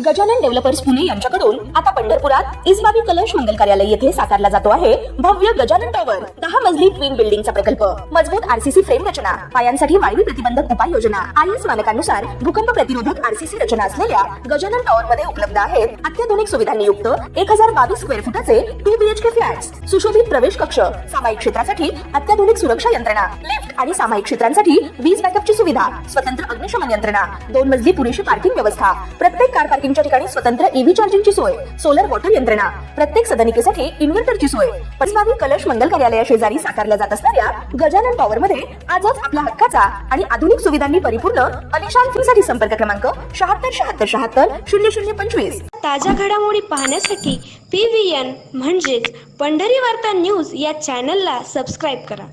Gajanan developers Pune यांच्याकडून आता पंढरपुरात इसबाबी कलश मंगल कार्यालय येथे साकारला जातो आहे भव्य गजानन टॉवर 10 मजली ट्विन बिल्डिंगचा प्रकल्प। मजबूत आरसीसी फ्रेम रचना, पायांसाठी वायू प्रतिबंधक उपाययोजना, आयएस मानकानुसार भूकंप प्रतिरोधक आरसीसी रचना असलेल्या गजानन टॉवर मध्ये उपलब्ध आहेत अत्याधुनिक सुविधांनी युक्त 1022 स्क्वेअर फुटाचे 2 बीएचके फ्लॅट्स, सुशोभित प्रवेश कक्ष, सामायिक क्षेत्रासाठी अत्याधुनिक सुरक्षा यंत्रणा, लिफ्ट आणि सामायिक क्षेत्रांसाठी वीज बॅकअपची सुविधा, स्वतंत्र अग्निशमन यंत्रणा, 2 मजली पुरेशी पार्किंग व्यवस्था, प्रत्येक कार पार्किंगच्या ठिकाणी स्वतंत्र ईव्ही चार्जिंगची सोय, सोलर वॉटर यंत्रणा, प्रत्येक सदनिकेसाठी इन्व्हर्टरची सोय। इसबाबी कलश मंगल कार्यालया शेजारी साकारल्या जात असणाऱ्या गजानन टॉवर मध्ये आजच आपला हक्काचा आणि आधुनिक सुविधांनी परिपूर्ण अलिशान फ्रीसाठी संपर्क क्रमांक 7677700025। ताज्या घडामोडी पाहण्यासाठी PVN म्हणजेच पंढरी वार्ता न्यूज या चॅनलला सबस्क्राईब करा।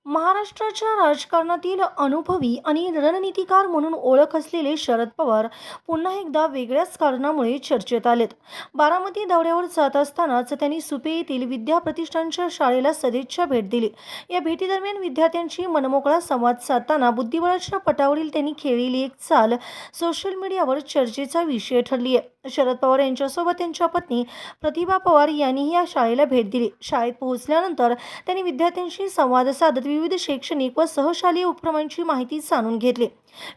महाराष्ट्राच्या राजकारणातील अनुभवी आणि रणनीतिकार म्हणून ओळख असलेले शरद पवार पुन्हा एकदा वेगळ्याच कारणामुळे चर्चेत आलेत। बारामती दौऱ्यावर जात असतानाच त्यांनी सुपे येथील विद्या प्रतिष्ठानच्या शाळेला सदिच्छा भेट दिली। या भेटीदरम्यान विद्यार्थ्यांशी मनमोकळा संवाद साधताना बुद्धिबळाच्या पटावरील त्यांनी खेळलेली एक चाल सोशल मीडियावर चर्चेचा विषय ठरली आहे। शरद पवार यांच्यासोबत त्यांच्या पत्नी प्रतिभा पवार यांनीही या शाळेला भेट दिली। शाळेत पोहोचल्यानंतर त्यांनी विद्यार्थ्यांशी संवाद साधत विविध शैक्षणिक व सहशालेय उपक्रमांची माहिती जाणून घेतली।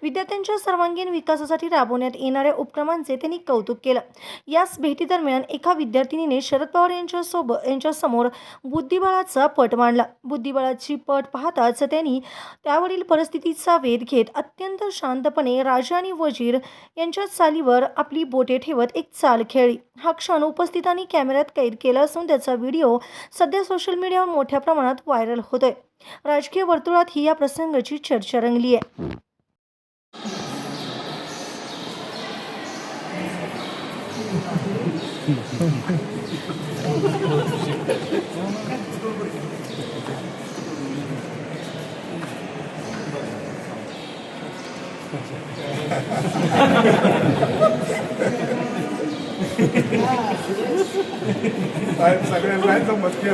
विद्यार्थ्यांच्या सर्वांगीण विकासासाठी राबवण्यात येणाऱ्या उपक्रमांचे त्यांनी कौतुक केलं। याच भेटीदरम्यान एका विद्यार्थिनीने शरद पवार यांच्यासमोर बुद्धिबळाचा पट मांडला। बुद्धिबळाची पट पाहताच त्यांनी त्यावरील परिस्थितीचा वेध घेत अत्यंत शांतपणे राजा आणि वजीर यांच्या चालीवर आपली बोटे ठेवत एक चाल खेळली। हा क्षण उपस्थितांनी कॅमेऱ्यात कैद केला असून त्याचा व्हिडिओ सध्या सोशल मीडियावर मोठ्या प्रमाणात व्हायरल होतोय। राजकीय वर्तुळात ही या प्रसंगाची चर्चा रंगली आहे। सगळ्यांना मस्ती